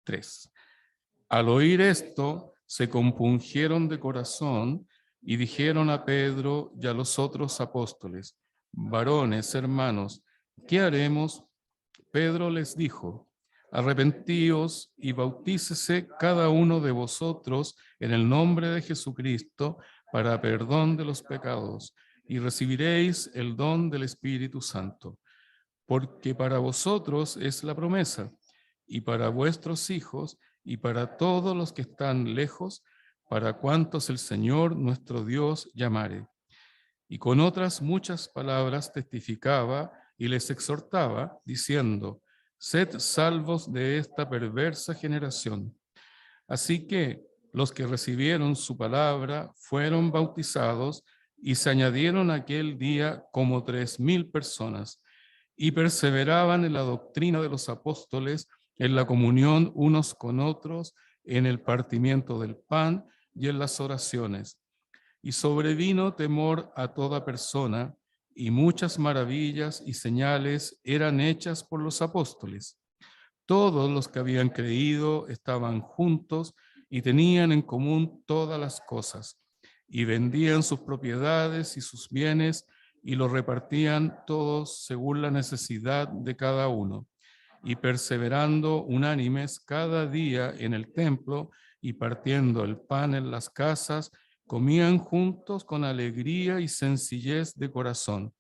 3. Al oír esto, se compungieron de corazón y dijeron a Pedro y a los otros apóstoles: varones, hermanos, ¿qué haremos? Pedro les dijo: arrepentíos y bautícese cada uno de vosotros en el nombre de Jesucristo para perdón de los pecados, y recibiréis el don del Espíritu Santo. Porque para vosotros es la promesa, y para vuestros hijos, y para todos los que están lejos, para cuantos el Señor nuestro Dios llamare. Y con otras muchas palabras testificaba y les exhortaba, diciendo: sed salvos de esta perversa generación. Así que los que recibieron su palabra fueron bautizados, y se añadieron aquel día como 3,000 personas, y perseveraban en la doctrina de los apóstoles, en la comunión unos con otros, en el partimiento del pan y en las oraciones. Y sobrevino temor a toda persona, y muchas maravillas y señales eran hechas por los apóstoles. Todos los que habían creído estaban juntos y tenían en común todas las cosas, y vendían sus propiedades y sus bienes y los repartían todos según la necesidad de cada uno. Y perseverando unánimes cada día en el templo y partiendo el pan en las casas, comían juntos con alegría y sencillez de corazón,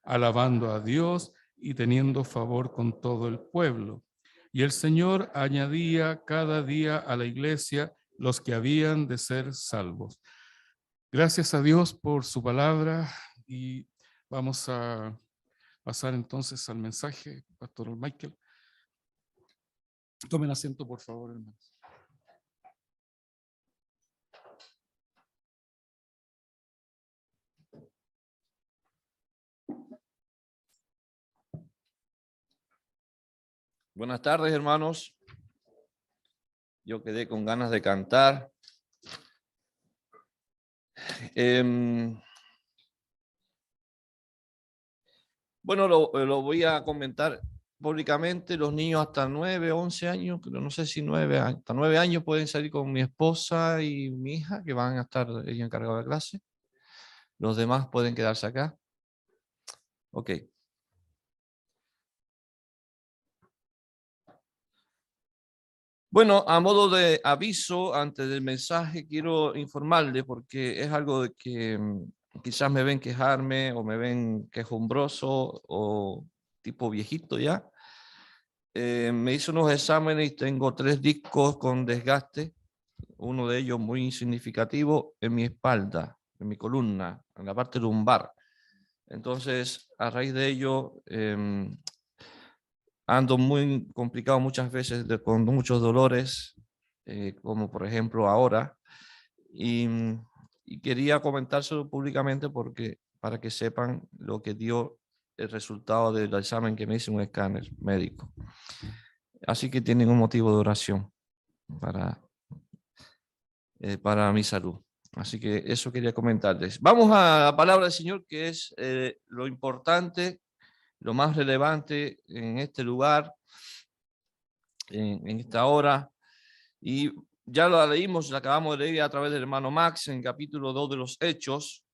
alabando a Dios y teniendo favor con todo el pueblo. Y el Señor añadía cada día a la iglesia los que habían de ser salvos. Gracias a Dios por su palabra, y vamos a pasar entonces al mensaje. Pastor Michael, tomen asiento, por favor, hermanos. Buenas tardes, hermanos. Yo quedé con ganas de cantar. Bueno, lo voy a comentar públicamente. Los niños hasta 9, 11 años, pero no sé si 9 años, hasta 9 años pueden salir con mi esposa y mi hija, que van a estar ella encargada de la clase. Los demás pueden quedarse acá. Ok. Bueno, a modo de aviso, antes del mensaje, quiero informarles, porque es algo de que quizás me ven quejarme o me ven quejumbroso o tipo viejito ya. Me hice unos exámenes y tengo 3 discos con desgaste, uno de ellos muy significativo en mi espalda, en mi columna, en la parte lumbar. Entonces, a raíz de ello, ando muy complicado muchas veces, con muchos dolores, como por ejemplo ahora, y quería comentárselo públicamente para que sepan lo que dio el resultado del examen que me hice, un escáner médico. Así que tienen un motivo de oración para mi salud. Así que eso quería comentarles. Vamos a la palabra del Señor, que es lo importante, lo más relevante en este lugar, en esta hora. Y ya lo leímos, la acabamos de leer a través del hermano Max en capítulo 2 de los Hechos.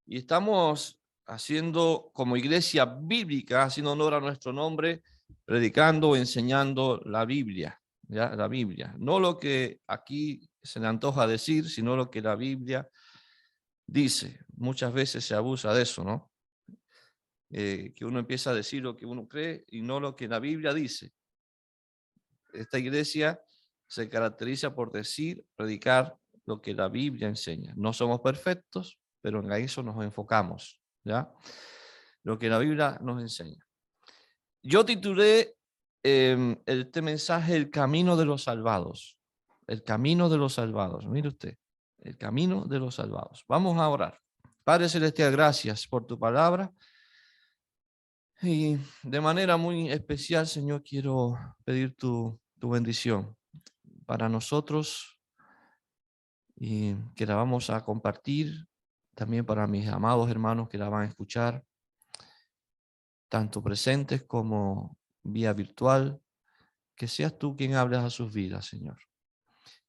Y estamos haciendo, como iglesia bíblica, haciendo honor a nuestro nombre, predicando, enseñando la Biblia, ¿ya? La Biblia. No lo que aquí se le antoja decir, sino lo que la Biblia dice. Muchas veces se abusa de eso, ¿no? Que uno empieza a decir lo que uno cree y no lo que la Biblia dice. Esta iglesia se caracteriza por decir, predicar lo que la Biblia enseña. No somos perfectos, pero en eso nos enfocamos, ¿ya? Lo que la Biblia nos enseña. Yo titulé este mensaje El camino de los salvados. El camino de los salvados. Mire usted, el camino de los salvados. Vamos a orar. Padre Celestial, gracias por tu palabra. Y de manera muy especial, Señor, quiero pedir tu bendición para nosotros, y que la vamos a compartir también para mis amados hermanos que la van a escuchar, tanto presentes como vía virtual, que seas tú quien hables a sus vidas, Señor.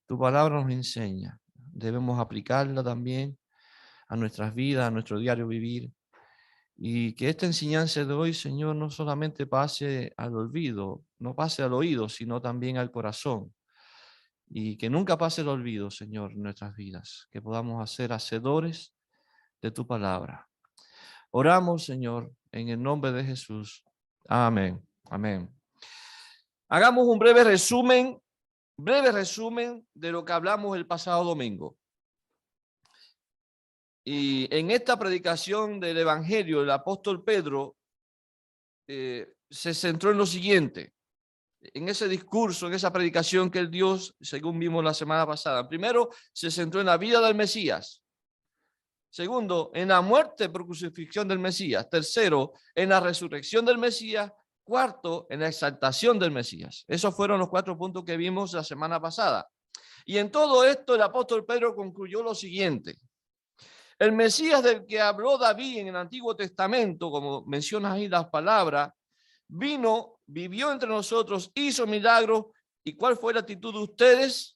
Tu palabra nos enseña. Debemos aplicarla también a nuestras vidas, a nuestro diario vivir. Y que esta enseñanza de hoy, Señor, no solamente pase al olvido, no pase al oído, sino también al corazón. Y que nunca pase el olvido, Señor, en nuestras vidas. Que podamos ser hacedores de tu palabra. Oramos, Señor, en el nombre de Jesús. Amén. Amén. Hagamos un breve resumen de lo que hablamos el pasado domingo. Y en esta predicación del Evangelio, el apóstol Pedro se centró en lo siguiente. En ese discurso, en esa predicación que él dio, según vimos la semana pasada. Primero, se centró en la vida del Mesías. Segundo, en la muerte por crucifixión del Mesías. Tercero, en la resurrección del Mesías. Cuarto, en la exaltación del Mesías. Esos fueron los 4 puntos que vimos la semana pasada. Y en todo esto el apóstol Pedro concluyó lo siguiente. El Mesías del que habló David en el Antiguo Testamento, como mencionas ahí las palabras, vino, vivió entre nosotros, hizo milagros. ¿Y cuál fue la actitud de ustedes?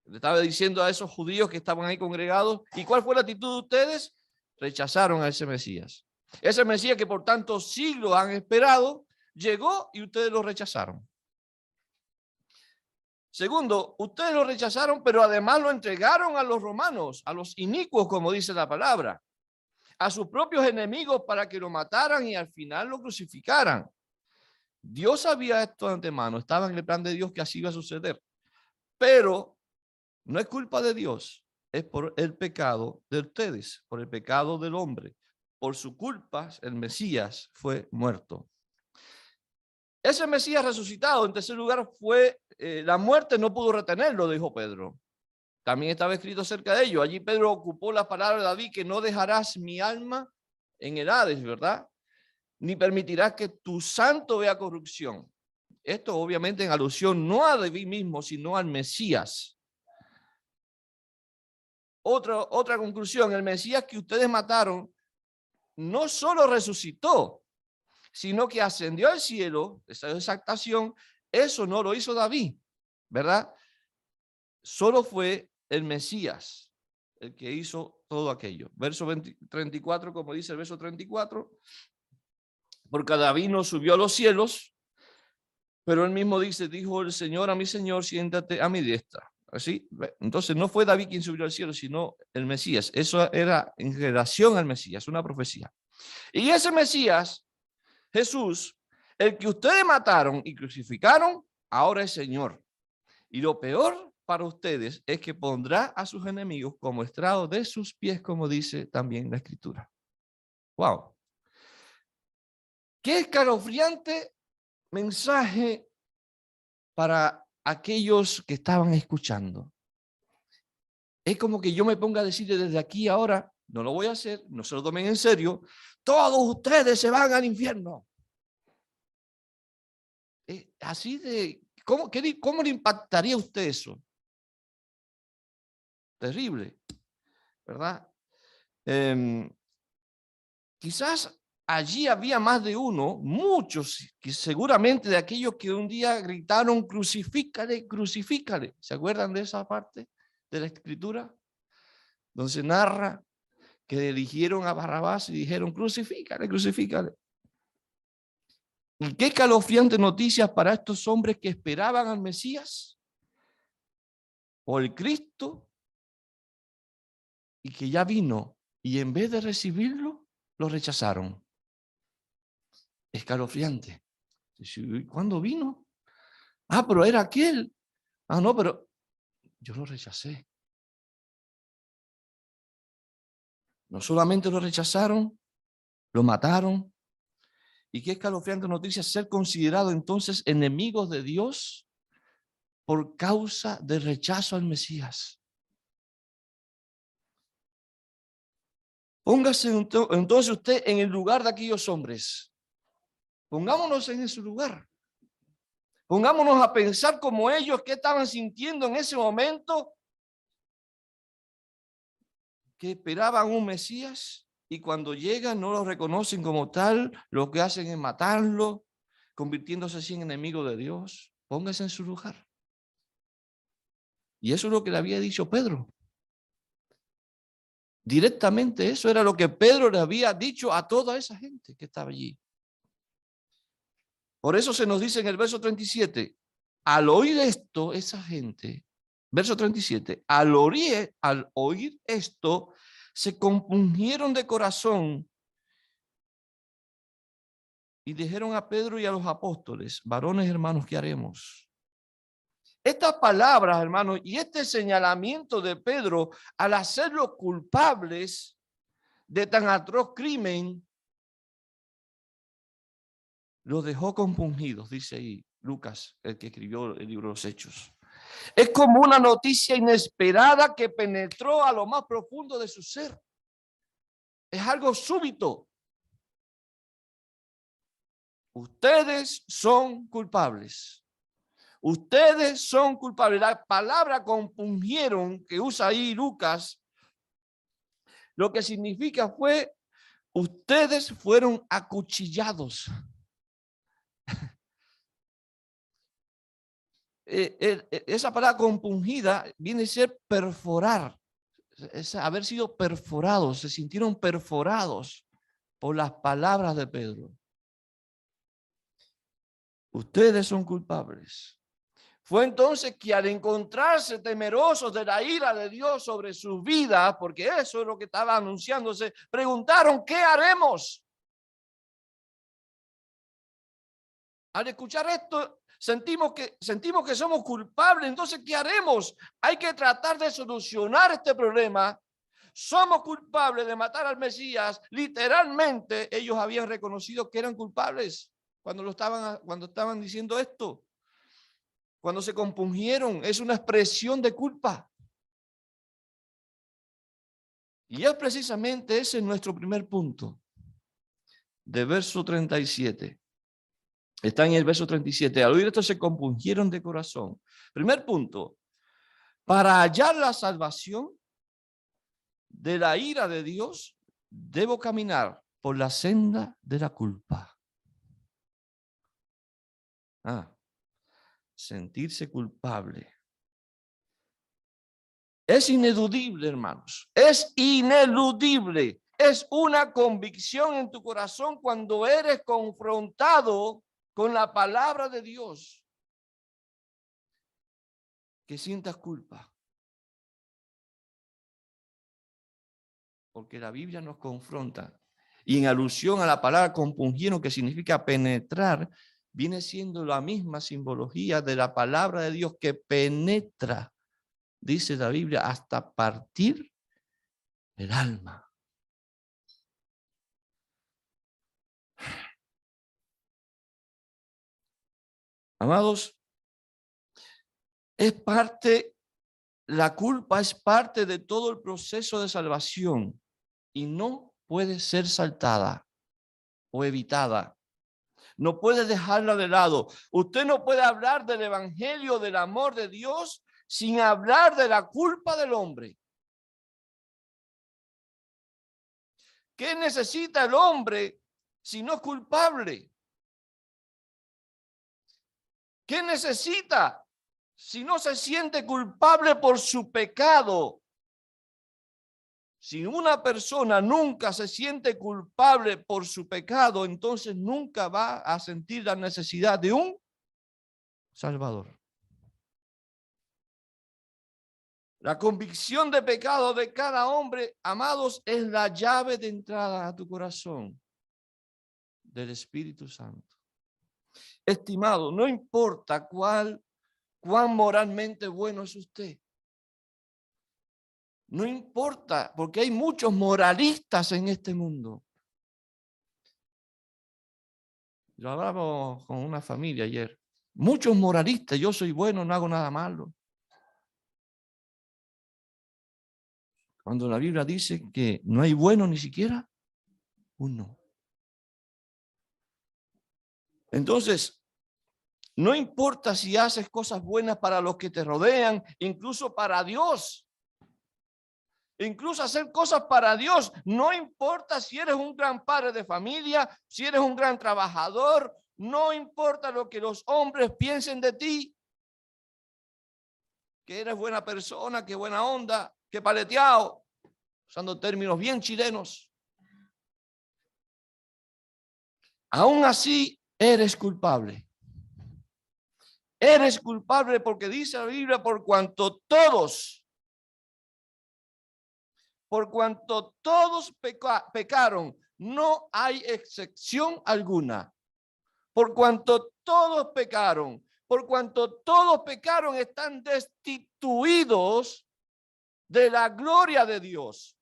Le estaba diciendo a esos judíos que estaban ahí congregados. ¿Y cuál fue la actitud de ustedes? Rechazaron a ese Mesías. Ese Mesías que por tantos siglos han esperado, llegó y ustedes lo rechazaron. Segundo, ustedes lo rechazaron, pero además lo entregaron a los romanos, a los inicuos, como dice la palabra, a sus propios enemigos para que lo mataran y al final lo crucificaran. Dios sabía esto de antemano, estaba en el plan de Dios que así iba a suceder. Pero no es culpa de Dios, es por el pecado de ustedes, por el pecado del hombre. Por su culpa, el Mesías fue muerto. Ese Mesías resucitado, en tercer lugar, fue la muerte no pudo retenerlo, dijo Pedro. También estaba escrito acerca de ello. Allí Pedro ocupó la palabra de David, que no dejarás mi alma en el Hades, ¿verdad? Ni permitirás que tu santo vea corrupción. Esto obviamente en alusión no a David mismo, sino al Mesías. Otra conclusión, el Mesías que ustedes mataron no solo resucitó, sino que ascendió al cielo, esa exaltación, eso no lo hizo David, ¿verdad? Solo fue el Mesías el que hizo todo aquello. Verso 34, como dice el verso 34, porque David no subió a los cielos, pero él mismo dice, dijo el Señor a mi Señor, siéntate a mi diestra. Así, entonces no fue David quien subió al cielo, sino el Mesías. Eso era en relación al Mesías, una profecía. Y ese Mesías, Jesús, el que ustedes mataron y crucificaron, ahora es Señor. Y lo peor para ustedes es que pondrá a sus enemigos como estrado de sus pies, como dice también la Escritura. ¡Wow! ¡Qué escalofriante mensaje para aquellos que estaban escuchando! Es como que yo me ponga a decirle desde aquí ahora, no lo voy a hacer, no se lo tomen en serio, todos ustedes se van al infierno. Así de, ¿cómo le impactaría a usted eso? Terrible, ¿verdad? Quizás allí había más de uno, muchos, que seguramente de aquellos que un día gritaron, crucifícale, crucifícale. ¿Se acuerdan de esa parte de la Escritura? Donde se narra que eligieron a Barrabás y dijeron, crucifícale, crucifícale. ¿Y qué escalofriantes noticias para estos hombres que esperaban al Mesías o el Cristo y que ya vino y en vez de recibirlo, lo rechazaron? Escalofriante. ¿Cuándo vino? Ah, pero era aquel. Ah, no, pero yo lo rechacé. No solamente lo rechazaron, lo mataron. Y qué escalofriante noticia ser considerado entonces enemigos de Dios por causa del rechazo al Mesías. Póngase entonces usted en el lugar de aquellos hombres. Pongámonos en ese lugar. Pongámonos a pensar como ellos, qué estaban sintiendo en ese momento, que esperaban un Mesías y cuando llegan no lo reconocen como tal, lo que hacen es matarlo, convirtiéndose así en enemigo de Dios. Póngase en su lugar. Y eso es lo que le había dicho Pedro. Directamente eso era lo que Pedro le había dicho a toda esa gente que estaba allí. Por eso se nos dice en el verso 37, al oír esto, esa gente, verso 37, al oír esto, se compungieron de corazón y dijeron a Pedro y a los apóstoles, varones hermanos, ¿qué haremos? Estas palabras, hermanos, y este señalamiento de Pedro al hacerlos culpables de tan atroz crimen, los dejó compungidos, dice ahí Lucas, el que escribió el libro de los Hechos. Es como una noticia inesperada que penetró a lo más profundo de su ser. Es algo súbito. Ustedes son culpables. Ustedes son culpables. La palabra compungieron que usa ahí Lucas, lo que significa fue, ustedes fueron acuchillados. Esa palabra compungida viene a ser perforar, es haber sido perforados, se sintieron perforados por las palabras de Pedro. Ustedes son culpables. Fue entonces que al encontrarse temerosos de la ira de Dios sobre sus vidas, porque eso es lo que estaba anunciándose, preguntaron, ¿qué haremos? Al escuchar esto, sentimos que somos culpables. Entonces, ¿qué haremos? Hay que tratar de solucionar este problema. Somos culpables de matar al Mesías. Literalmente, ellos habían reconocido que eran culpables cuando estaban diciendo esto. Cuando se compungieron, es una expresión de culpa. Y es precisamente ese nuestro primer punto. De verso 37. Está en el verso 37. Al oír esto se compungieron de corazón. Primer punto. Para hallar la salvación de la ira de Dios, debo caminar por la senda de la culpa. Sentirse culpable. Es ineludible, hermanos. Es ineludible. Es una convicción en tu corazón cuando eres confrontado con la palabra de Dios, que sientas culpa. Porque la Biblia nos confronta. Y en alusión a la palabra compungieron, que significa penetrar, viene siendo la misma simbología de la palabra de Dios que penetra, dice la Biblia, hasta partir el alma. Amados, la culpa es parte de todo el proceso de salvación y no puede ser saltada o evitada. No puede dejarla de lado. Usted no puede hablar del evangelio, del amor de Dios, sin hablar de la culpa del hombre. ¿Qué necesita el hombre si no es culpable? ¿Qué necesita si no se siente culpable por su pecado? Si una persona nunca se siente culpable por su pecado, entonces nunca va a sentir la necesidad de un Salvador. La convicción de pecado de cada hombre, amados, es la llave de entrada a tu corazón del Espíritu Santo. Estimado, no importa cuán moralmente bueno es usted. No importa, porque hay muchos moralistas en este mundo. Yo hablaba con una familia ayer. Muchos moralistas, yo soy bueno, no hago nada malo. Cuando la Biblia dice que no hay bueno ni siquiera uno. Entonces, no importa si haces cosas buenas para los que te rodean, incluso para Dios. Incluso hacer cosas para Dios. No importa si eres un gran padre de familia, si eres un gran trabajador, No importa lo que los hombres piensen de ti, que eres buena persona, que buena onda, que paleteado, usando términos bien chilenos. Aún así, eres culpable. Eres culpable porque dice la Biblia, por cuanto todos pecaron, no hay excepción alguna. Por cuanto todos pecaron, están destituidos de la gloria de Dios.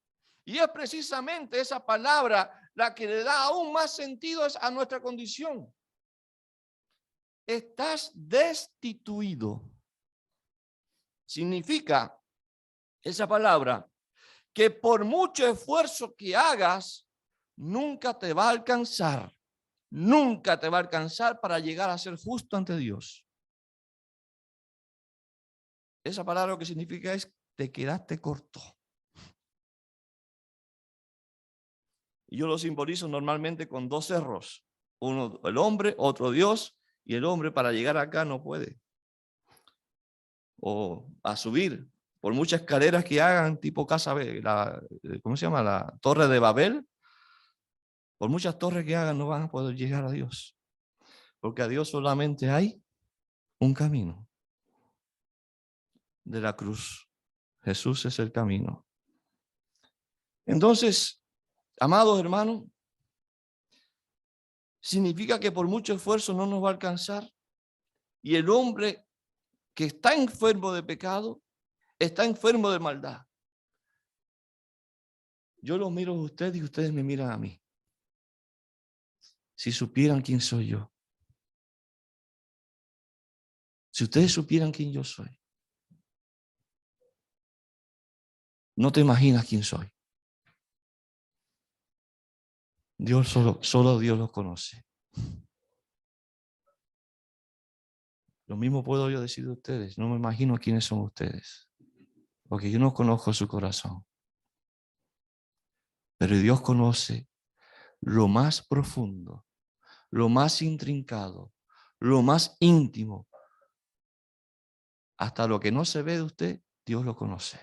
Y es precisamente esa palabra la que le da aún más sentido a nuestra condición. Estás destituido. Significa esa palabra que por mucho esfuerzo que hagas, nunca te va a alcanzar. Nunca te va a alcanzar para llegar a ser justo ante Dios. Esa palabra lo que significa es te quedaste corto. Y yo lo simbolizo normalmente con dos cerros. Uno el hombre, otro Dios. Y el hombre para llegar acá no puede. O a subir. Por muchas escaleras que hagan, tipo casa, ¿cómo se llama? La Torre de Babel. Por muchas torres que hagan, no van a poder llegar a Dios. Porque a Dios solamente hay un camino. De la cruz. Jesús es el camino. Entonces, amados hermanos, significa que por mucho esfuerzo no nos va a alcanzar. Y el hombre que está enfermo de pecado, está enfermo de maldad. Yo los miro a ustedes y ustedes me miran a mí. Si supieran quién soy yo. Si ustedes supieran quién yo soy. No te imaginas quién soy. Dios solo Dios los conoce. Lo mismo puedo yo decir de ustedes. No me imagino quiénes son ustedes. Porque yo no conozco su corazón. Pero Dios conoce lo más profundo, lo más intrincado, lo más íntimo. Hasta lo que no se ve de usted, Dios lo conoce.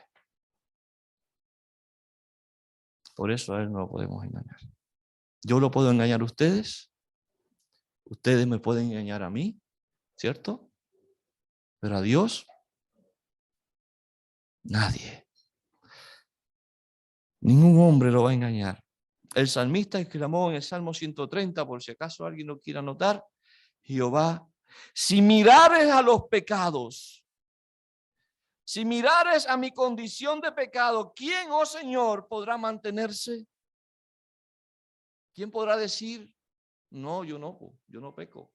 Por eso a Él no lo podemos engañar. Yo lo puedo engañar a ustedes. Ustedes me pueden engañar a mí, ¿cierto? Pero a Dios, nadie. Ningún hombre lo va a engañar. El salmista exclamó en el Salmo 130, por si acaso alguien lo quiera anotar, Jehová, si mirares a los pecados, si mirares a mi condición de pecado, ¿quién, oh Señor, podrá mantenerse? ¿Quién podrá decir, no, yo no peco?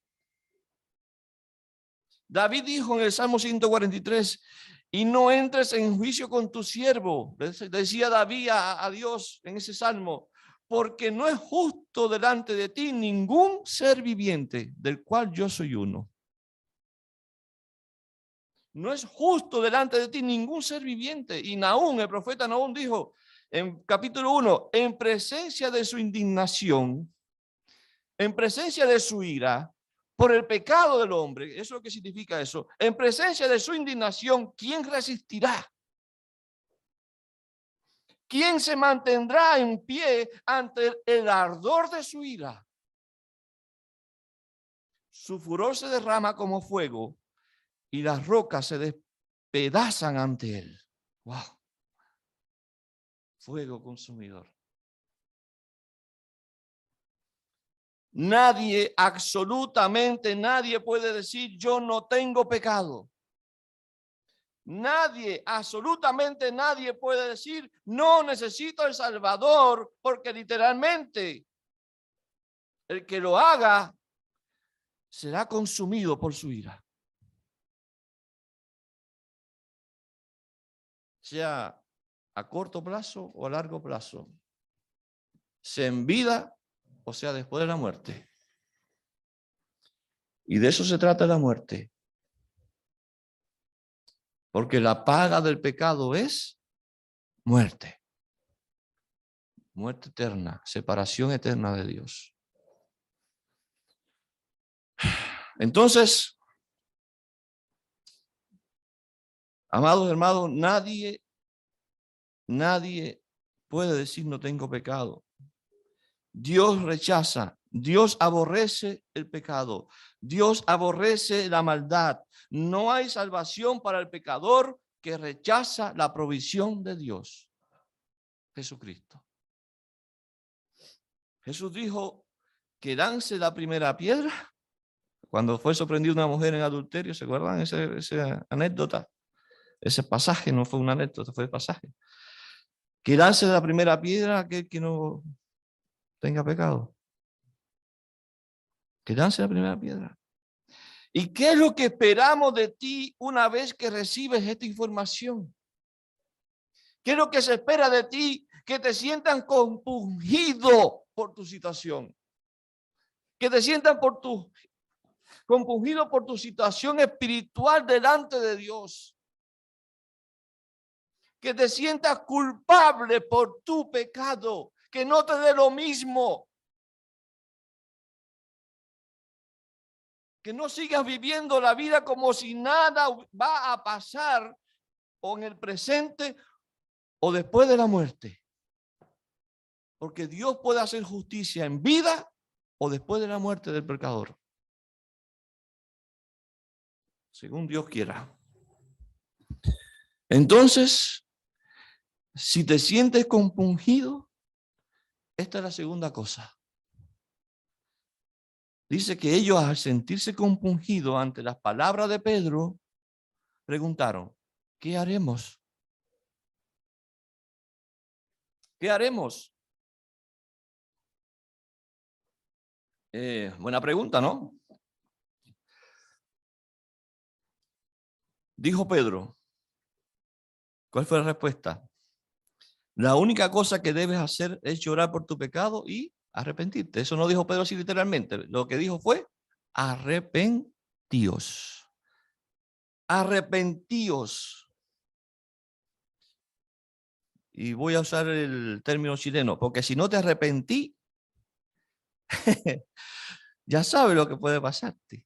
David dijo en el Salmo 143, y no entres en juicio con tu siervo, decía David a Dios en ese salmo, porque no es justo delante de ti ningún ser viviente, del cual yo soy uno. No es justo delante de ti ningún ser viviente. Y Nahum, el profeta Nahum dijo en capítulo 1, en presencia de su indignación, en presencia de su ira, por el pecado del hombre, eso es lo que significa eso, en presencia de su indignación, ¿quién resistirá? ¿Quién se mantendrá en pie ante el ardor de su ira? Su furor se derrama como fuego y las rocas se despedazan ante él. ¡Wow! Fuego consumidor. Nadie, absolutamente nadie puede decir yo no tengo pecado. Nadie, absolutamente nadie puede decir no necesito el Salvador, porque literalmente el que lo haga será consumido por su ira. Sea a corto plazo o a largo plazo. Sea en vida o sea después de la muerte. Y de eso se trata la muerte. Porque la paga del pecado es muerte. Muerte eterna, separación eterna de Dios. Entonces, amados hermanos, nadie puede decir no tengo pecado. Dios rechaza, Dios aborrece el pecado, Dios aborrece la maldad. No hay salvación para el pecador que rechaza la provisión de Dios, Jesucristo. Jesús dijo que lance la primera piedra cuando fue sorprendida una mujer en adulterio. ¿Se acuerdan esa anécdota? Ese pasaje no fue una anécdota, fue el pasaje. Que lance la primera piedra aquel que no tenga pecado. Que lance la primera piedra. ¿Y qué es lo que esperamos de ti una vez que recibes esta información? ¿Qué es lo que se espera de ti? Que te sientan compungido por tu situación. Que te sientan compungido por tu situación espiritual delante de Dios. Que te sientas culpable por tu pecado. Que no te dé lo mismo. Que no sigas viviendo la vida como si nada va a pasar o en el presente o después de la muerte. Porque Dios puede hacer justicia en vida o después de la muerte del pecador. Según Dios quiera. Entonces, si te sientes compungido, esta es la segunda cosa. Dice que ellos, al sentirse compungidos ante las palabras de Pedro, preguntaron, ¿qué haremos? ¿Qué haremos? Buena pregunta, ¿no? Dijo Pedro. ¿Cuál fue la respuesta? La única cosa que debes hacer es llorar por tu pecado y arrepentirte. Eso no dijo Pedro así literalmente. Lo que dijo fue, arrepentíos. Arrepentíos. Y voy a usar el término chileno, porque si no te arrepentí, ya sabes lo que puede pasarte.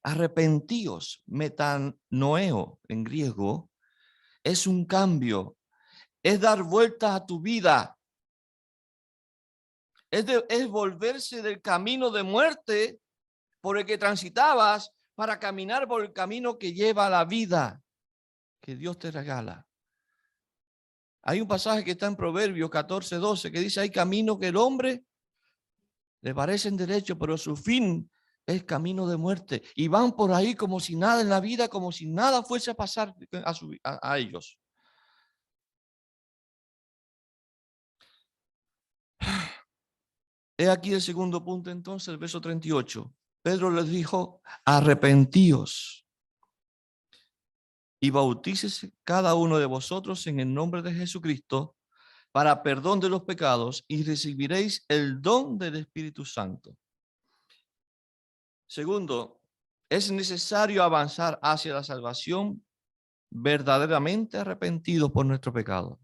Arrepentíos, metanoeo en griego, es un cambio, es dar vueltas a tu vida, es volverse del camino de muerte por el que transitabas para caminar por el camino que lleva a la vida que Dios te regala. Hay un pasaje que está en Proverbios 14:12 que dice, hay caminos que el hombre le parecen derechos, pero su fin es camino de muerte. Y van por ahí como si nada en la vida, como si nada fuese a pasar a ellos. He aquí el segundo punto entonces, el verso 38. Pedro les dijo, arrepentíos y bautícese cada uno de vosotros en el nombre de Jesucristo para perdón de los pecados y recibiréis el don del Espíritu Santo. Segundo, es necesario avanzar hacia la salvación verdaderamente arrepentidos por nuestro pecado.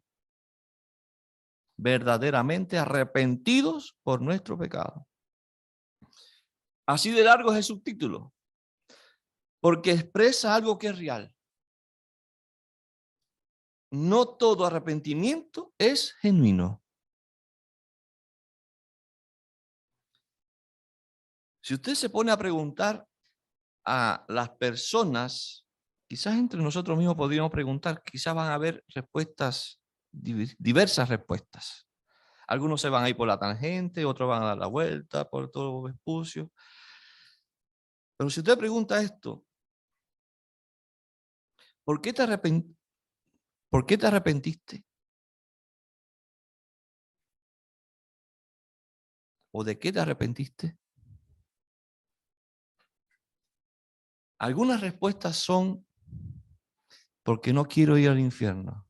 Verdaderamente arrepentidos por nuestro pecado. Así de largo es el subtítulo, porque expresa algo que es real. No todo arrepentimiento es genuino. Si usted se pone a preguntar a las personas, quizás entre nosotros mismos podríamos preguntar, quizás van a haber respuestas, diversas respuestas. Algunos se van a ir por la tangente, otros van a dar la vuelta por todo espucio. Pero si usted pregunta esto, ¿por qué te arrepentiste? ¿O de qué te arrepentiste? Algunas respuestas son porque no quiero ir al infierno.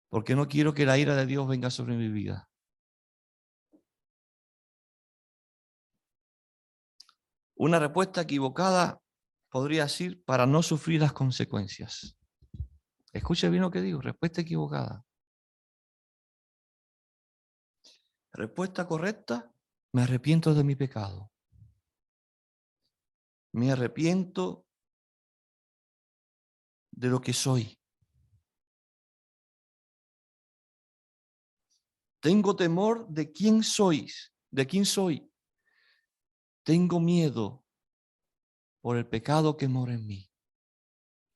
Porque no quiero que la ira de Dios venga sobre mi vida. Una respuesta equivocada podría decir para no sufrir las consecuencias. Escuche bien lo que digo, respuesta equivocada. Respuesta correcta, Me arrepiento de mi pecado. Me arrepiento de lo que soy. Tengo temor de quién sois, de quién soy. Tengo miedo por el pecado que mora en mí.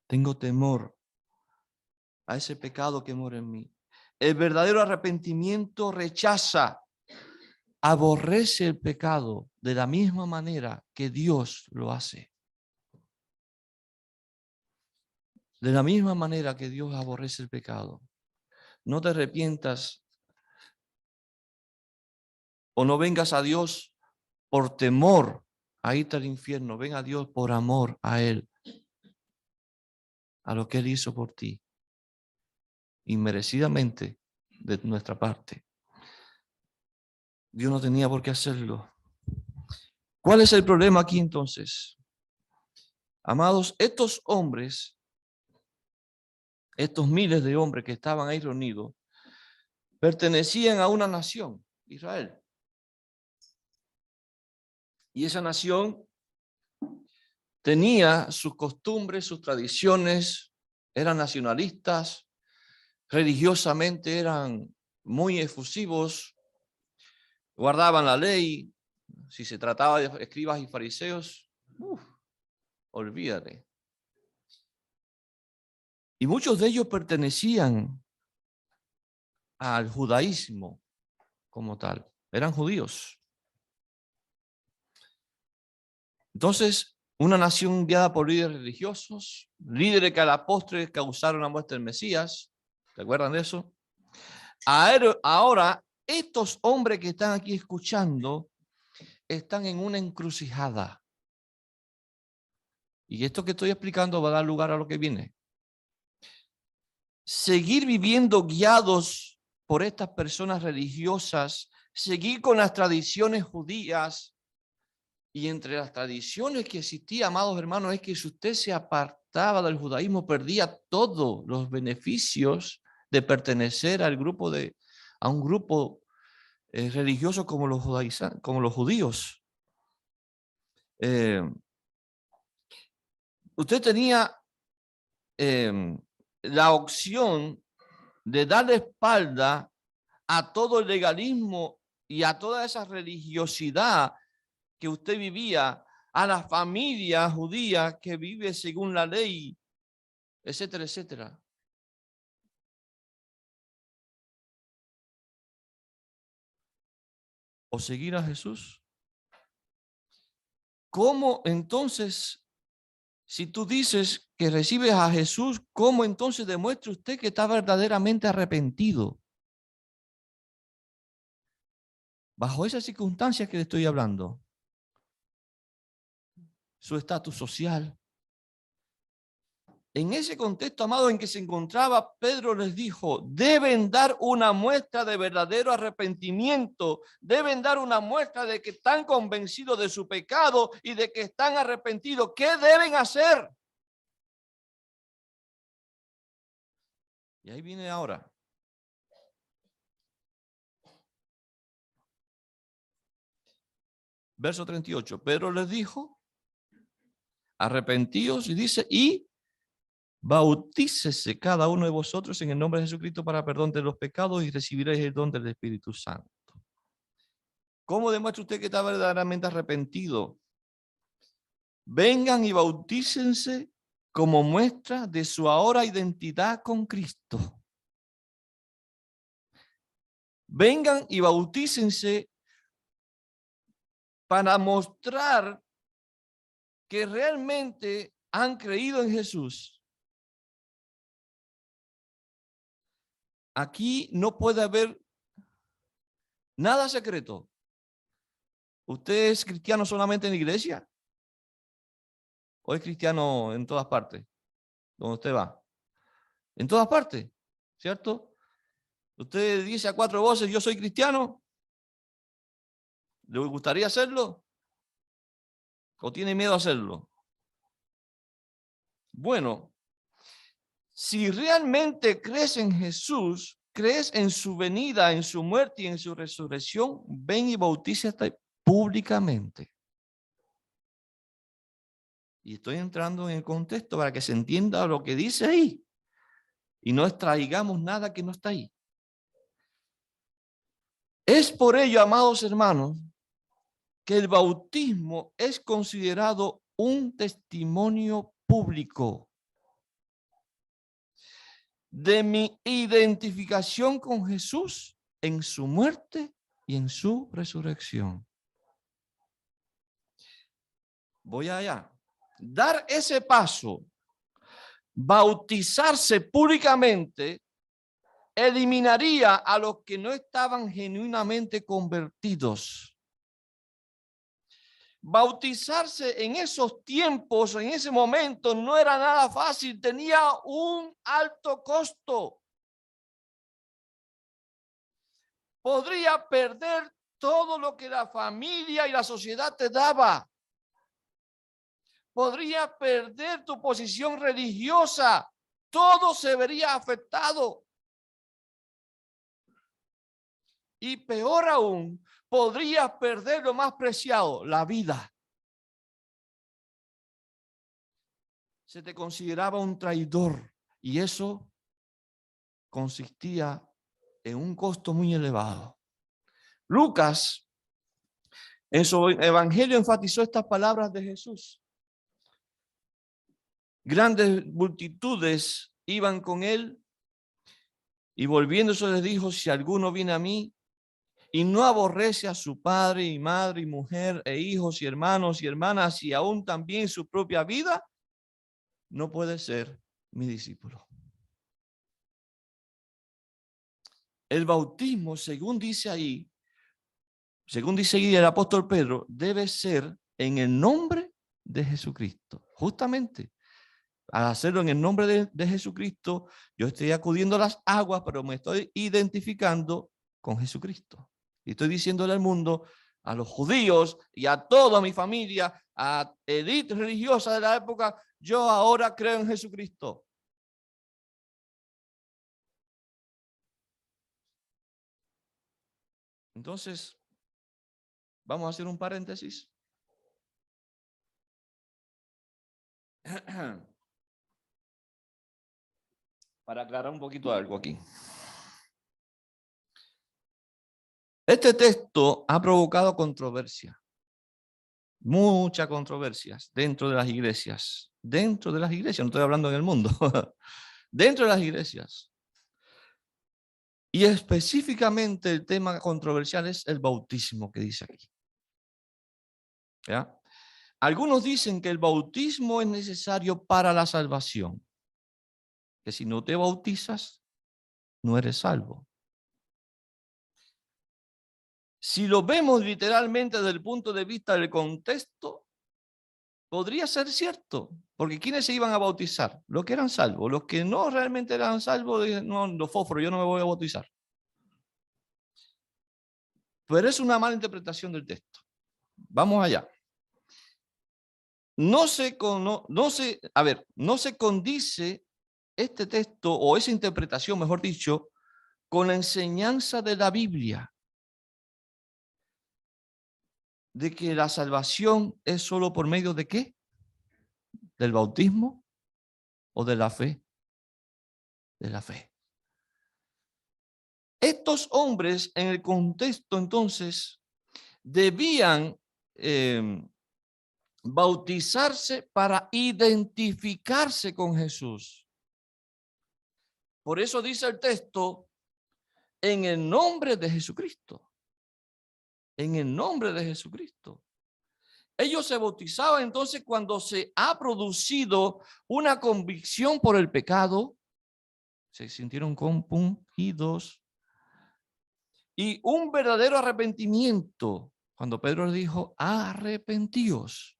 Tengo temor a ese pecado que mora en mí. El verdadero arrepentimiento rechaza, aborrece el pecado de la misma manera que Dios lo hace. De la misma manera que Dios aborrece el pecado. No te arrepientas o no vengas a Dios por temor a irte al infierno. Ven a Dios por amor a Él, a lo que Él hizo por ti, inmerecidamente de nuestra parte. Dios no tenía por qué hacerlo. ¿Cuál es el problema aquí entonces? Amados, estos hombres, estos miles de hombres que estaban ahí reunidos, pertenecían a una nación, Israel. Y esa nación tenía sus costumbres, sus tradiciones, eran nacionalistas, religiosamente eran muy efusivos, guardaban la ley. Si se trataba de escribas y fariseos, olvídate. Y muchos de ellos pertenecían al judaísmo como tal, eran judíos. Entonces, una nación guiada por líderes religiosos, líderes que a la postre causaron la muerte del Mesías. ¿Se acuerdan de eso? Ahora, estos hombres que están aquí escuchando están en una encrucijada. Y esto que estoy explicando va a dar lugar a lo que viene. Seguir viviendo guiados por estas personas religiosas, seguir con las tradiciones judías. Y entre las tradiciones que existían, amados hermanos, es que si usted se apartaba del judaísmo, perdía todos los beneficios de pertenecer al grupo a un grupo religioso como los judíos. Usted tenía la opción de darle espalda a todo el legalismo y a toda esa religiosidad que usted vivía, a la familia judía que vive según la ley, etcétera, etcétera. O seguir a Jesús. ¿Cómo entonces, si tú dices que recibes a Jesús, cómo entonces demuestra usted que está verdaderamente arrepentido? Bajo esas circunstancias que le estoy hablando. Su estatus social. En ese contexto, amado, en que se encontraba, Pedro les dijo, deben dar una muestra de verdadero arrepentimiento, deben dar una muestra de que están convencidos de su pecado y de que están arrepentidos. ¿Qué deben hacer? Y ahí viene ahora. Verso 38, Pedro les dijo, arrepentíos, y dice, y bautícese cada uno de vosotros en el nombre de Jesucristo para perdón de los pecados y recibiréis el don del Espíritu Santo. ¿Cómo demuestra usted que está verdaderamente arrepentido? Vengan y bautícense como muestra de su ahora identidad con Cristo. Vengan y bautícense para mostrar que realmente han creído en Jesús. Aquí no puede haber nada secreto. ¿Usted es cristiano solamente en la iglesia? ¿O es cristiano en todas partes? Donde usted va. En todas partes, ¿cierto? Usted dice a 4 voces, yo soy cristiano. ¿Le gustaría hacerlo? ¿O tiene miedo a hacerlo? Bueno, si realmente crees en Jesús, crees en su venida, en su muerte y en su resurrección, ven y bautízate públicamente. Y estoy entrando en el contexto para que se entienda lo que dice ahí y no extraigamos nada que no está ahí. Es por ello, amados hermanos, que el bautismo es considerado un testimonio público de mi identificación con Jesús en su muerte y en su resurrección. Voy allá. Dar ese paso, bautizarse públicamente, eliminaría a los que no estaban genuinamente convertidos. Bautizarse en esos tiempos, en ese momento, no era nada fácil, tenía un alto costo. Podría perder todo lo que la familia y la sociedad te daba. Podría perder tu posición religiosa. Todo se vería afectado. Y peor aún, podrías perder lo más preciado, la vida. Se te consideraba un traidor y eso consistía en un costo muy elevado. Lucas, en su evangelio, enfatizó estas palabras de Jesús. Grandes multitudes iban con él y volviéndose les dijo, si alguno viene a mí y no aborrece a su padre y madre y mujer e hijos y hermanos y hermanas y aún también su propia vida, no puede ser mi discípulo. El bautismo, según dice ahí el apóstol Pedro, debe ser en el nombre de Jesucristo. Justamente, al hacerlo en el nombre de Jesucristo, yo estoy acudiendo a las aguas, pero me estoy identificando con Jesucristo. Y estoy diciéndole al mundo, a los judíos y a toda mi familia, a élite religiosa de la época, yo ahora creo en Jesucristo. Entonces, vamos a hacer un paréntesis. Para aclarar un poquito algo aquí. Este texto ha provocado controversia, muchas controversias dentro de las iglesias. Dentro de las iglesias, no estoy hablando en el mundo. Dentro de las iglesias. Y específicamente el tema controversial es el bautismo que dice aquí. ¿Ya? Algunos dicen que el bautismo es necesario para la salvación. Que si no te bautizas, no eres salvo. Si lo vemos literalmente desde el punto de vista del contexto, podría ser cierto, porque ¿quiénes se iban a bautizar? Los que eran salvos. Los que no realmente eran salvos, dicen, no, los fósforos, yo no me voy a bautizar. Pero es una mala interpretación del texto. Vamos allá. No se condice este texto o esa interpretación, mejor dicho, con la enseñanza de la Biblia de que la salvación es solo por medio de ¿qué? ¿Del bautismo o de la fe? De la fe. Estos hombres en el contexto entonces debían bautizarse para identificarse con Jesús. Por eso dice el texto, en el nombre de Jesucristo. En el nombre de Jesucristo. Ellos se bautizaban entonces cuando se ha producido una convicción por el pecado, se sintieron compungidos y un verdadero arrepentimiento. Cuando Pedro les dijo, arrepentíos.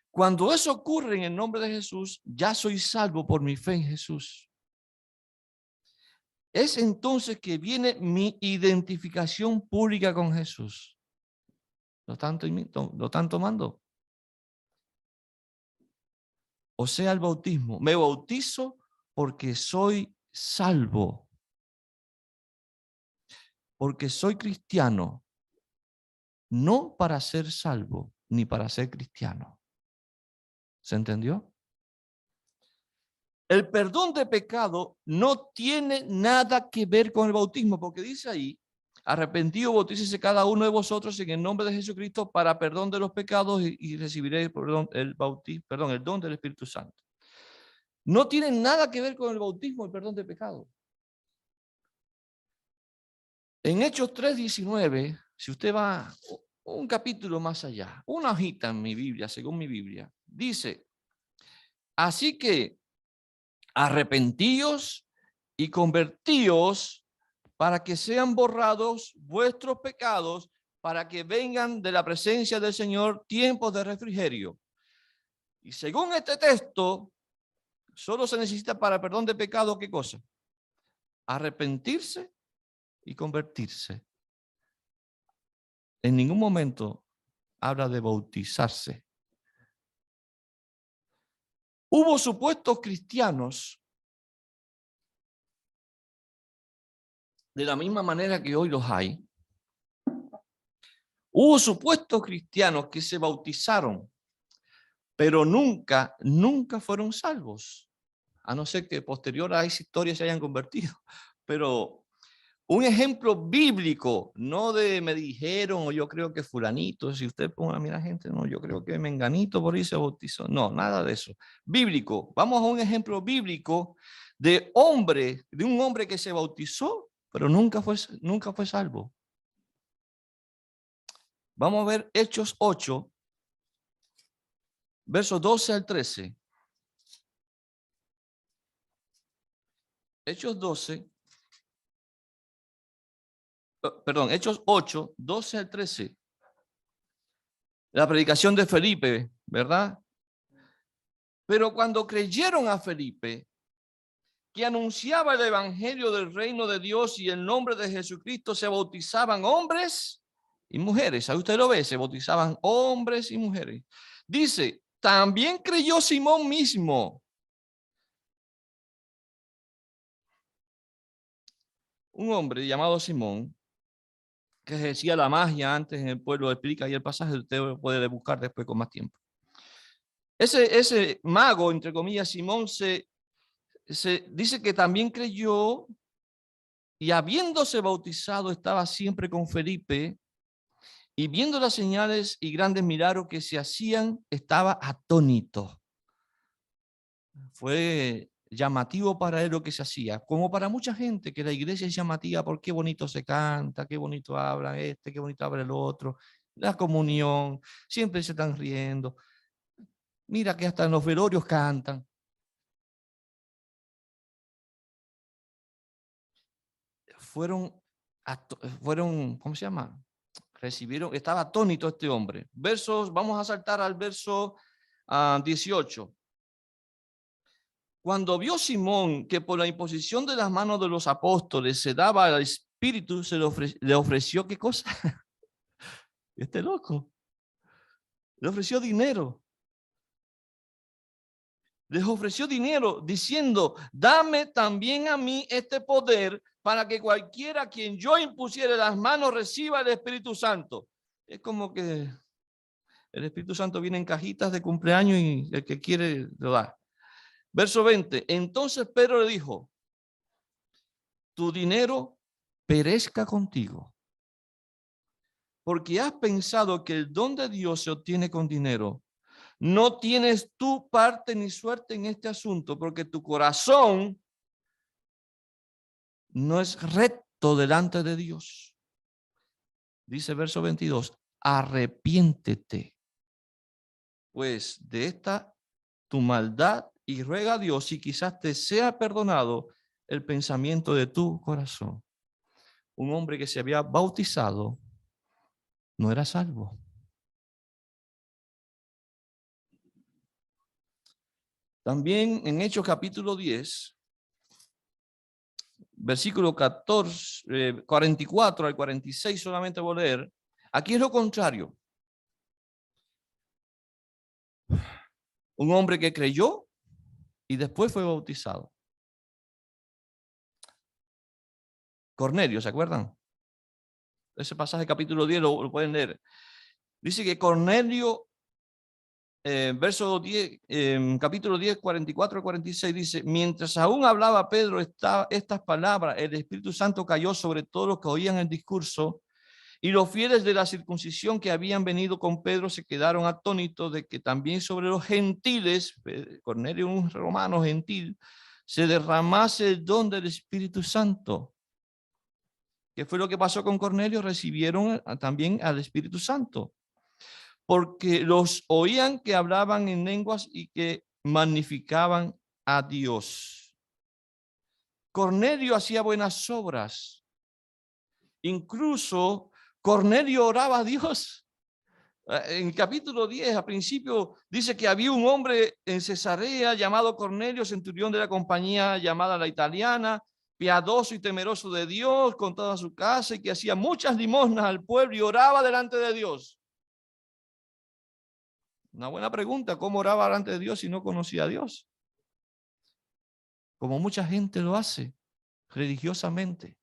Cuando eso ocurre en el nombre de Jesús, ya soy salvo por mi fe en Jesús. Es entonces que viene mi identificación pública con Jesús. ¿Lo están tomando? O sea, el bautismo. Me bautizo porque soy salvo. porque soy cristiano, no para ser salvo, ni para ser cristiano. ¿Se entendió? El perdón de pecado no tiene nada que ver con el bautismo, porque dice ahí, arrepentido, bautícese cada uno de vosotros en el nombre de Jesucristo para perdón de los pecados y recibiré el don del Espíritu Santo. No tiene nada que ver con el bautismo, el perdón de pecado. En Hechos 3:19, si usted va un capítulo más allá, una hojita en mi Biblia, según mi Biblia, dice, así que arrepentíos y convertíos para que sean borrados vuestros pecados, para que vengan de la presencia del Señor tiempos de refrigerio. Y según este texto, solo se necesita para perdón de pecado, ¿qué cosa? Arrepentirse y convertirse. En ningún momento habla de bautizarse. Hubo supuestos cristianos, de la misma manera que hoy los hay. Hubo supuestos cristianos que se bautizaron, pero nunca fueron salvos. A no ser que posterior a esa historia se hayan convertido. Pero un ejemplo bíblico, no de me dijeron o yo creo que fulanito, si usted pone a mirar gente, no, yo creo que menganito por ahí se bautizó. No, nada de eso. Bíblico. Vamos a un ejemplo bíblico de un hombre que se bautizó, pero nunca fue salvo. Vamos a ver Hechos 8, versos 12 al 13. Hechos 8, 12 al 13. La predicación de Felipe, ¿verdad? Pero cuando creyeron a Felipe, que anunciaba el evangelio del reino de Dios y el nombre de Jesucristo, se bautizaban hombres y mujeres. Ahí usted lo ve, se bautizaban hombres y mujeres. Dice, también creyó Simón mismo. Un hombre llamado Simón, que ejercía la magia antes en el pueblo, explica ahí el pasaje, usted puede buscar después con más tiempo. Ese mago, entre comillas, Simón, se dice que también creyó y habiéndose bautizado estaba siempre con Felipe y viendo las señales y grandes milagros que se hacían, estaba atónito. Fue llamativo para él lo que se hacía, como para mucha gente que la iglesia es llamativa por qué bonito se canta, qué bonito habla qué bonito habla el otro, la comunión, siempre se están riendo. Mira que hasta en los velorios cantan. Fueron, ¿cómo se llama? Estaba atónito este hombre. Vamos a saltar al verso 18. Cuando vio Simón que por la imposición de las manos de los apóstoles se daba al Espíritu, le ofreció, ¿qué cosa? Este loco. Le ofreció dinero. Les ofreció dinero diciendo, dame también a mí este poder para que cualquiera a quien yo impusiere las manos reciba el Espíritu Santo. Es como que el Espíritu Santo viene en cajitas de cumpleaños y el que quiere lo da. Verso 20. Entonces Pedro le dijo, tu dinero perezca contigo, porque has pensado que el don de Dios se obtiene con dinero. No tienes tu parte ni suerte en este asunto, porque tu corazón no es recto delante de Dios. Dice verso 22, arrepiéntete pues de esta tu maldad y ruega a Dios y quizás te sea perdonado el pensamiento de tu corazón. Un hombre que se había bautizado no era salvo. También en Hechos capítulo 10, versículo 44 al 46, solamente voy a leer. Aquí es lo contrario. Un hombre que creyó y después fue bautizado. Cornelio, ¿se acuerdan? ese pasaje capítulo 10 lo pueden leer. Dice que Cornelio, verso 10, capítulo 10, 44 al 46, dice, mientras aún hablaba Pedro estas palabras, el Espíritu Santo cayó sobre todos los que oían el discurso, y los fieles de la circuncisión que habían venido con Pedro se quedaron atónitos de que también sobre los gentiles, Cornelio un romano gentil, se derramase el don del Espíritu Santo. ¿Qué fue lo que pasó con Cornelio? Recibieron también al Espíritu Santo, porque los oían que hablaban en lenguas y que magnificaban a Dios. Cornelio hacía buenas obras. Incluso Cornelio oraba a Dios. En el capítulo 10, al principio, dice que había un hombre en Cesarea llamado Cornelio, centurión de la compañía llamada La Italiana, piadoso y temeroso de Dios con toda su casa, y que hacía muchas limosnas al pueblo y oraba delante de Dios. Una buena pregunta, ¿cómo oraba delante de Dios si no conocía a Dios? Como mucha gente lo hace, religiosamente.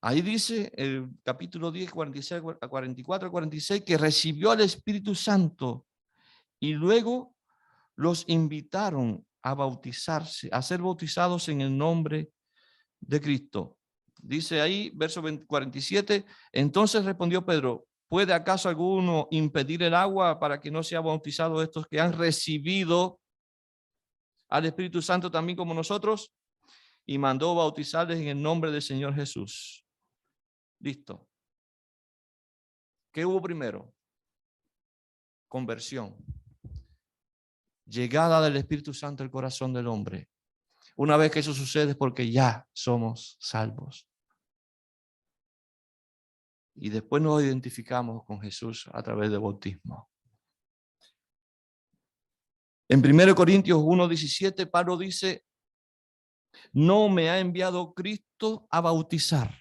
Ahí dice el capítulo 10, 46, 44, 46, que recibió al Espíritu Santo y luego los invitaron a bautizarse, a ser bautizados en el nombre de Cristo. Dice ahí, verso 47, entonces respondió Pedro, ¿puede acaso alguno impedir el agua para que no sea bautizado estos que han recibido al Espíritu Santo también como nosotros? Y mandó bautizarles en el nombre del Señor Jesús. Listo. ¿Qué hubo primero? Conversión. Llegada del Espíritu Santo al corazón del hombre. Una vez que eso sucede es porque ya somos salvos. Y después nos identificamos con Jesús a través del bautismo. En 1 Corintios 1:17, Pablo dice, no me ha enviado Cristo a bautizar,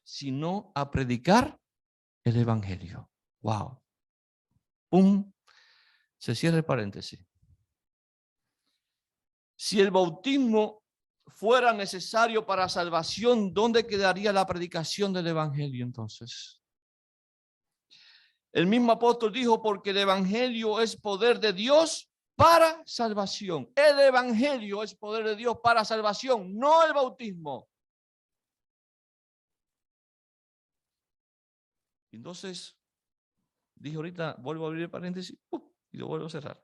sino a predicar el evangelio. Wow. Pum. Se cierra el paréntesis. Si el bautismo fuera necesario para salvación, ¿dónde quedaría la predicación del evangelio entonces? El mismo apóstol dijo, porque el evangelio es poder de Dios para salvación. El evangelio es poder de Dios para salvación, no el bautismo. Entonces, dije ahorita, vuelvo a abrir el paréntesis y lo vuelvo a cerrar.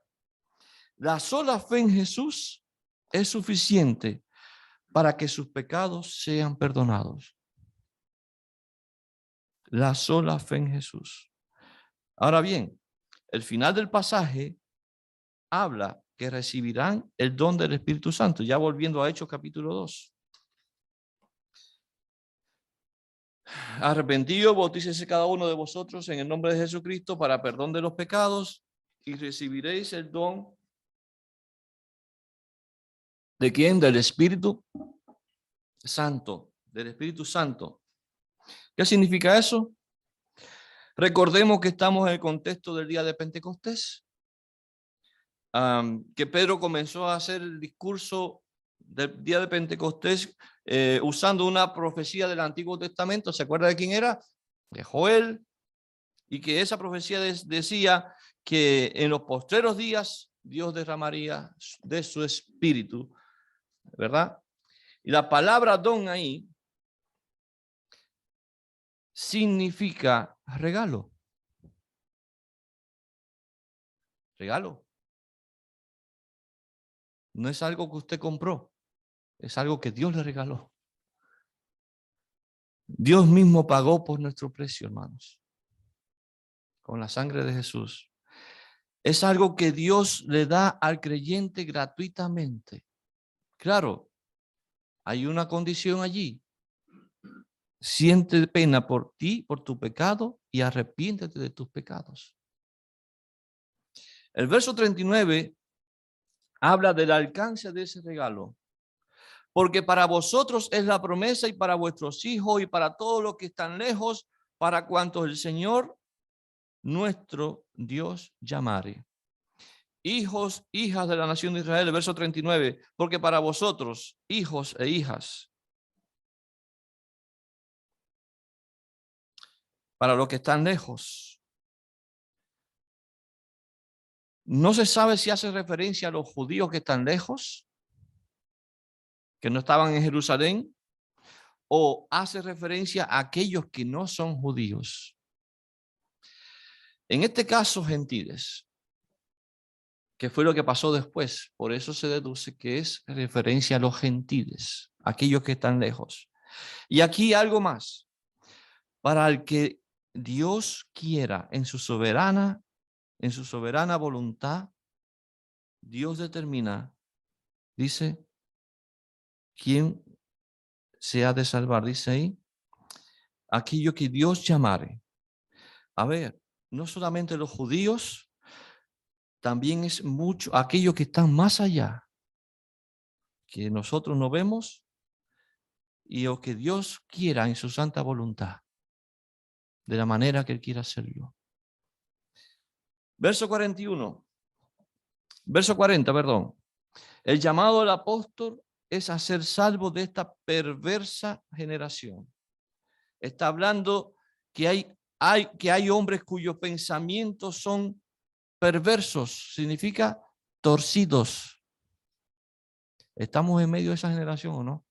La sola fe en Jesús es suficiente para que sus pecados sean perdonados. La sola fe en Jesús. Ahora bien, el final del pasaje habla que recibirán el don del Espíritu Santo. Ya volviendo a Hechos capítulo 2. Arrepentidos, bautícese cada uno de vosotros en el nombre de Jesucristo para perdón de los pecados y recibiréis el don. ¿De quién? Del Espíritu Santo. Del Espíritu Santo. ¿Qué significa eso? Recordemos que estamos en el contexto del día de Pentecostés. Que Pedro comenzó a hacer el discurso del día de Pentecostés usando una profecía del Antiguo Testamento. ¿Se acuerda de quién era? De Joel. Y que esa profecía decía que en los postreros días Dios derramaría de su espíritu, ¿verdad? Y la palabra don ahí significa regalo. Regalo. No es algo que usted compró, es algo que Dios le regaló. Dios mismo pagó por nuestro precio, hermanos, con la sangre de Jesús. Es algo que Dios le da al creyente gratuitamente. Claro, hay una condición allí. Siente pena por ti, por tu pecado, y arrepiéntete de tus pecados. El verso 39 habla del alcance de ese regalo. Porque para vosotros es la promesa y para vuestros hijos y para todos los que están lejos, para cuantos el Señor nuestro Dios llamare. hijos, hijas de la nación de Israel, el verso 39, porque para vosotros, hijos e hijas, para los que están lejos, no se sabe si hace referencia a los judíos que están lejos, que no estaban en Jerusalén, o hace referencia a aquellos que no son judíos. En este caso, gentiles, que fue lo que pasó después, por eso se deduce que es referencia a los gentiles, aquellos que están lejos. Y aquí algo más, para el que Dios quiera en su soberana voluntad, Dios determina, dice, quién se ha de salvar, dice ahí, aquello que Dios llamare. A ver, no solamente los judíos, también es mucho aquellos que están más allá, que nosotros no vemos, y o que Dios quiera en su santa voluntad, de la manera que Él quiera hacerlo. Verso 41. Verso 40, perdón. El llamado del apóstol es a ser salvo de esta perversa generación. Está hablando que hay hombres cuyos pensamientos son perversos, significa torcidos. ¿Estamos en medio de esa generación o no?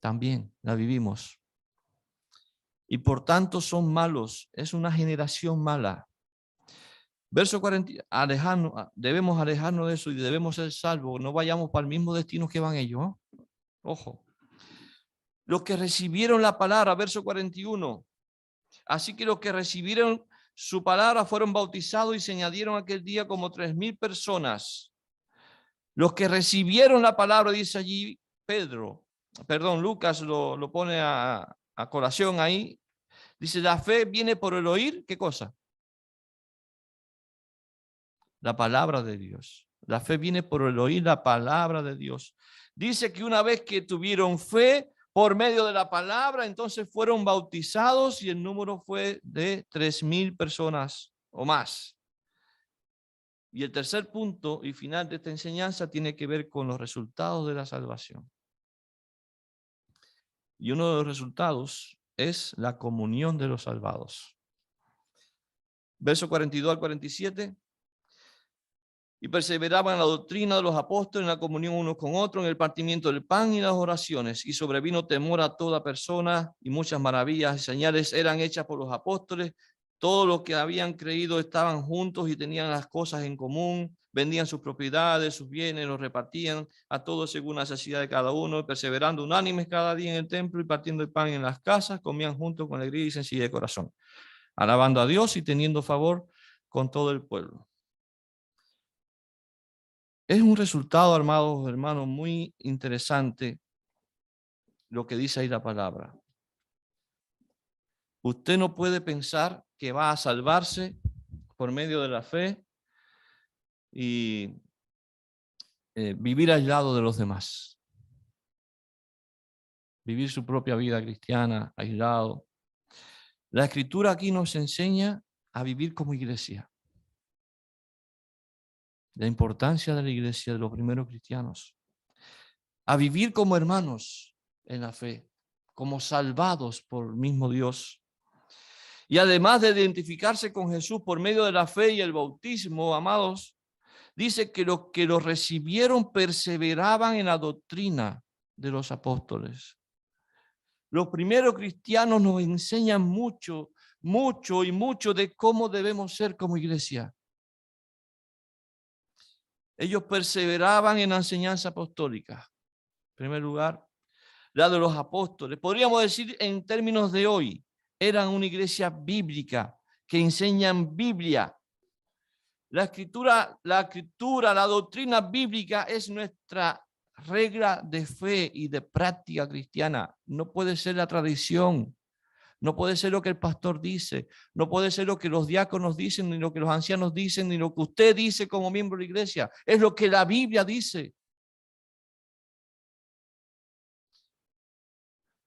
También la vivimos. Y por tanto son malos, es una generación mala. Verso 40, debemos alejarnos de eso y debemos ser salvos. No vayamos para el mismo destino que van ellos. ¿No? Ojo. Los que recibieron la palabra, verso 41. Así que los que recibieron su palabra fueron bautizados y se añadieron aquel día como 3,000 personas. Los que recibieron la palabra, dice allí Lucas lo pone a colación ahí. Dice, la fe viene por el oír, ¿qué cosa? La palabra de Dios. La fe viene por el oír la palabra de Dios. Dice que una vez que tuvieron fe por medio de la palabra, entonces fueron bautizados y el número fue de 3,000 personas o más. Y el tercer punto y final de esta enseñanza tiene que ver con los resultados de la salvación. Y uno de los resultados es la comunión de los salvados. Verso 42 al 47. Y perseveraban en la doctrina de los apóstoles, en la comunión unos con otros, en el partimiento del pan y las oraciones. Y sobrevino temor a toda persona, y muchas maravillas y señales eran hechas por los apóstoles. Todos los que habían creído estaban juntos y tenían las cosas en común, vendían sus propiedades, sus bienes, los repartían a todos según la necesidad de cada uno, perseverando unánimes cada día en el templo y partiendo el pan en las casas, comían juntos con alegría y sencillez de corazón, alabando a Dios y teniendo favor con todo el pueblo. Es un resultado, amados hermanos, muy interesante lo que dice ahí la palabra. Usted no puede pensar que va a salvarse por medio de la fe y vivir aislado de los demás. Vivir su propia vida cristiana, aislado. La Escritura aquí nos enseña a vivir como iglesia. La importancia de la iglesia, de los primeros cristianos. A vivir como hermanos en la fe, como salvados por el mismo Dios. Y además de identificarse con Jesús por medio de la fe y el bautismo, amados, dice que los que lo recibieron perseveraban en la doctrina de los apóstoles. Los primeros cristianos nos enseñan mucho de cómo debemos ser como iglesia. Ellos perseveraban en la enseñanza apostólica. En primer lugar, la de los apóstoles. Podríamos decir en términos de hoy, eran una iglesia bíblica que enseñan Biblia. La escritura, la doctrina bíblica es nuestra regla de fe y de práctica cristiana. No puede ser la tradición, no puede ser lo que el pastor dice, no puede ser lo que los diáconos dicen, ni lo que los ancianos dicen, ni lo que usted dice como miembro de la iglesia. Es lo que la Biblia dice.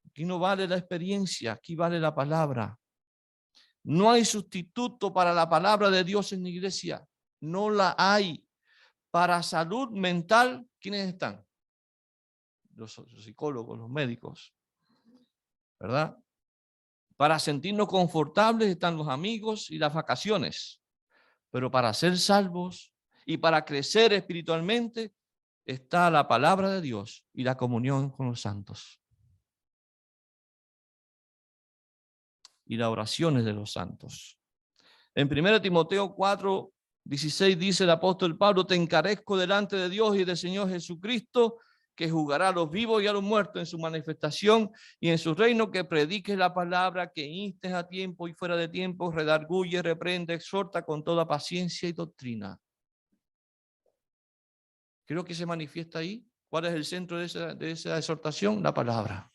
Aquí no vale la experiencia, aquí vale la palabra. No hay sustituto para la palabra de Dios en la iglesia. No la hay. Para salud mental, ¿quiénes están? Los psicólogos, los médicos, ¿verdad? Para sentirnos confortables están los amigos y las vacaciones. Pero para ser salvos y para crecer espiritualmente está la palabra de Dios y la comunión con los santos. Y las oraciones de los santos. En 1 Timoteo 4:16 dice el apóstol Pablo: te encarezco delante de Dios y del Señor Jesucristo, que juzgará a los vivos y a los muertos en su manifestación y en su reino, que prediques la palabra, que instes a tiempo y fuera de tiempo, redarguye, reprende, exhorta con toda paciencia y doctrina. Creo que se manifiesta ahí. ¿Cuál es el centro de esa exhortación? La palabra.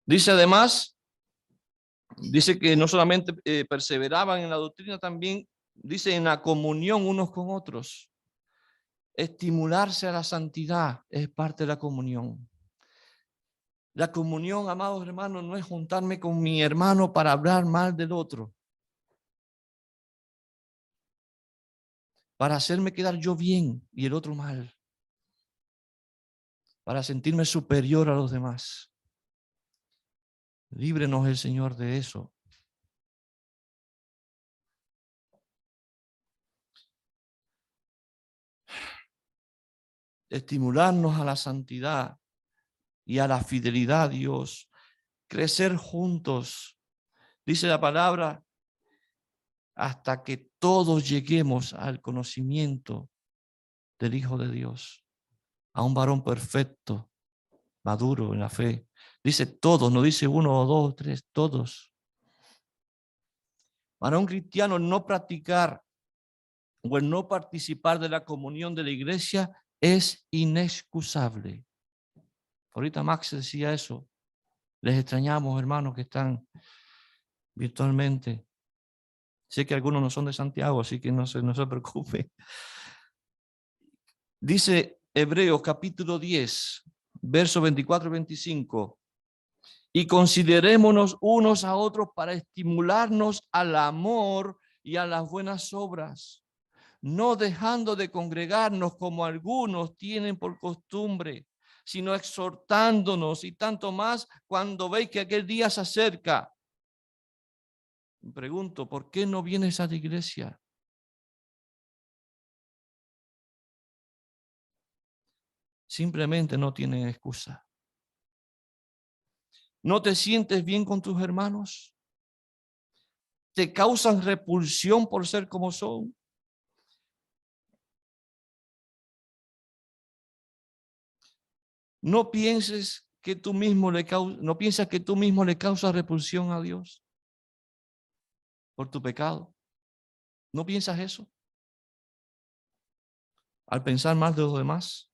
Dice además, dice que no solamente perseveraban en la doctrina, también dice en la comunión unos con otros. Estimularse a la santidad es parte de la comunión. La comunión, amados hermanos, no es juntarme con mi hermano para hablar mal del otro, para hacerme quedar yo bien y el otro mal, para sentirme superior a los demás. Líbrenos el Señor de eso. Estimularnos a la santidad y a la fidelidad a Dios, crecer juntos. Dice la palabra, hasta que todos lleguemos al conocimiento del Hijo de Dios, a un varón perfecto, maduro en la fe. Dice todos, no dice uno o dos o tres, todos. Para un cristiano no practicar o el no participar de la comunión de la iglesia es inexcusable. Ahorita Max decía eso. Les extrañamos, hermanos, que están virtualmente. Sé que algunos no son de Santiago, así que no se preocupe. Dice Hebreos capítulo 10, versos 24 y 25. Y considerémonos unos a otros para estimularnos al amor y a las buenas obras, no dejando de congregarnos como algunos tienen por costumbre, sino exhortándonos, y tanto más cuando veis que aquel día se acerca. Me pregunto, ¿por qué no vienes a la iglesia? Simplemente no tienen excusa. ¿No te sientes bien con tus hermanos? ¿Te causan repulsión por ser como son? No pienses que tú mismo no piensas que tú mismo le causas repulsión a Dios por tu pecado. ¿No piensas eso? Al pensar más de los demás.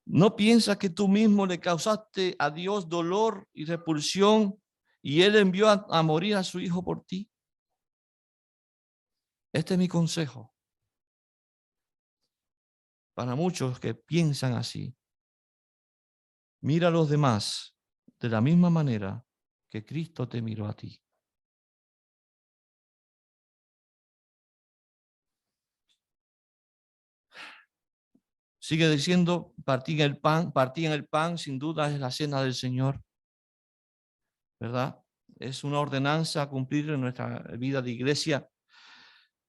¿No piensas que tú mismo le causaste a Dios dolor y repulsión y Él envió a morir a su Hijo por ti? Este es mi consejo para muchos que piensan así. Mira a los demás de la misma manera que Cristo te miró a ti. Sigue diciendo, partí en el pan, sin duda es la cena del Señor, ¿verdad? Es una ordenanza a cumplir en nuestra vida de iglesia.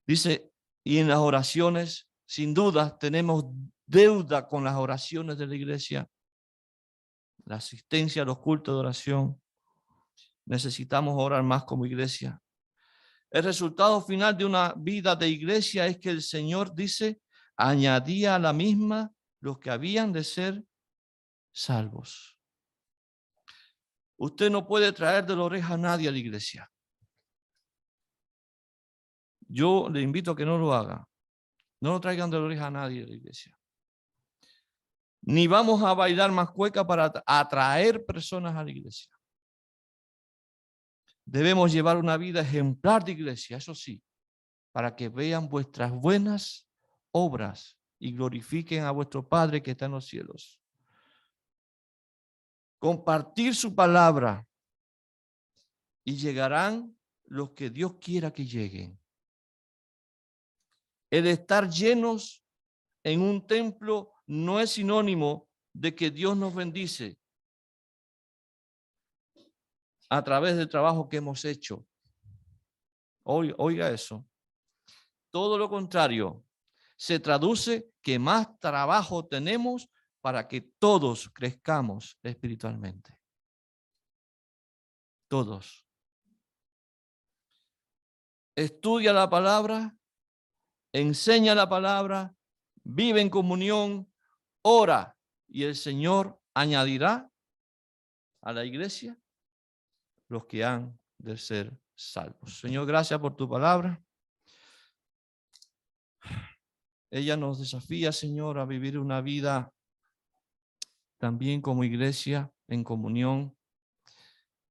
Dice, y en las oraciones, sin duda, tenemos deuda con las oraciones de la iglesia, la asistencia a los cultos de oración. Necesitamos orar más como iglesia. El resultado final de una vida de iglesia es que el Señor dice, añadía a la misma los que habían de ser salvos. Usted no puede traer de la oreja a nadie a la iglesia. Yo le invito a que no lo haga. No lo traigan de la oreja a nadie a la iglesia. Ni vamos a bailar más cueca para atraer personas a la iglesia. Debemos llevar una vida ejemplar de iglesia, eso sí, para que vean vuestras buenas obras y glorifiquen a vuestro Padre que está en los cielos. Compartir su palabra y llegarán los que Dios quiera que lleguen. El estar llenos en un templo no es sinónimo de que Dios nos bendice a través del trabajo que hemos hecho. Oiga eso. Todo lo contrario, se traduce que más trabajo tenemos para que todos crezcamos espiritualmente. Todos. Estudia la palabra, enseña la palabra, vive en comunión, ora y el Señor añadirá a la iglesia los que han de ser salvos. Señor, gracias por tu palabra. Ella nos desafía, Señor, a vivir una vida también como iglesia en comunión.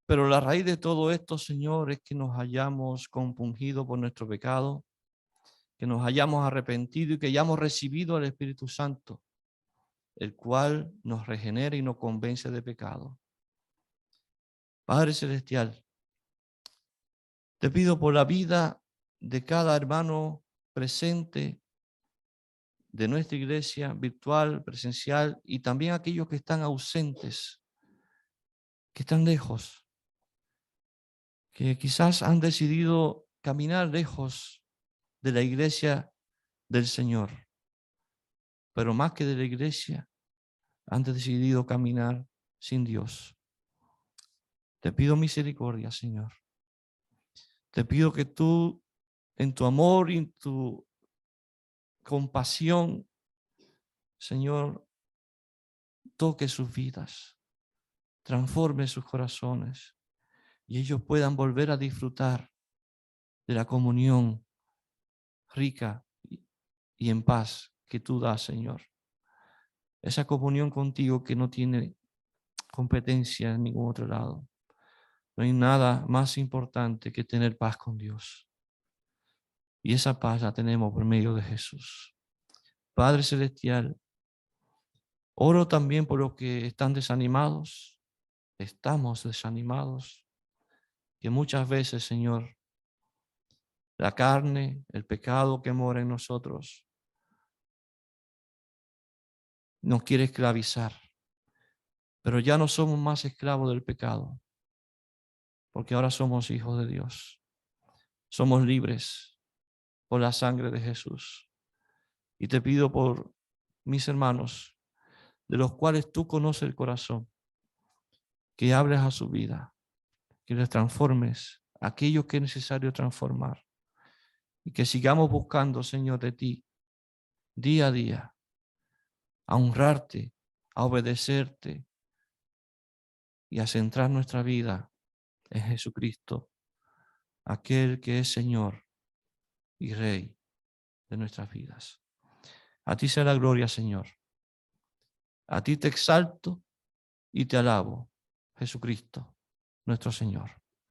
Pero la raíz de todo esto, Señor, es que nos hayamos compungido por nuestro pecado, que nos hayamos arrepentido y que hayamos recibido al Espíritu Santo, el cual nos regenera y nos convence de pecado. Padre Celestial, te pido por la vida de cada hermano presente de nuestra iglesia virtual, presencial, y también aquellos que están ausentes, que están lejos, que quizás han decidido caminar lejos de la iglesia del Señor, pero más que de la iglesia, han decidido caminar sin Dios. Te pido misericordia, Señor. Te pido que tú, en tu amor y en tu compasión, Señor, toque sus vidas, transforme sus corazones y ellos puedan volver a disfrutar de la comunión rica y en paz que tú das, Señor. Esa comunión contigo que no tiene competencia en ningún otro lado. No hay nada más importante que tener paz con Dios. Y esa paz la tenemos por medio de Jesús. Padre Celestial, oro también por los que están desanimados. Estamos desanimados. Que muchas veces, Señor, la carne, el pecado que mora en nosotros, nos quiere esclavizar. Pero ya no somos más esclavos del pecado, porque ahora somos hijos de Dios. Somos libres por la sangre de Jesús. Y te pido por mis hermanos, de los cuales tú conoces el corazón, que hables a su vida, que les transformes aquello que es necesario transformar. Y que sigamos buscando, Señor, de ti, día a día, a honrarte, a obedecerte y a centrar nuestra vida en Jesucristo, aquel que es Señor y Rey de nuestras vidas. A ti sea la gloria, Señor. A ti te exalto y te alabo, Jesucristo, nuestro Señor.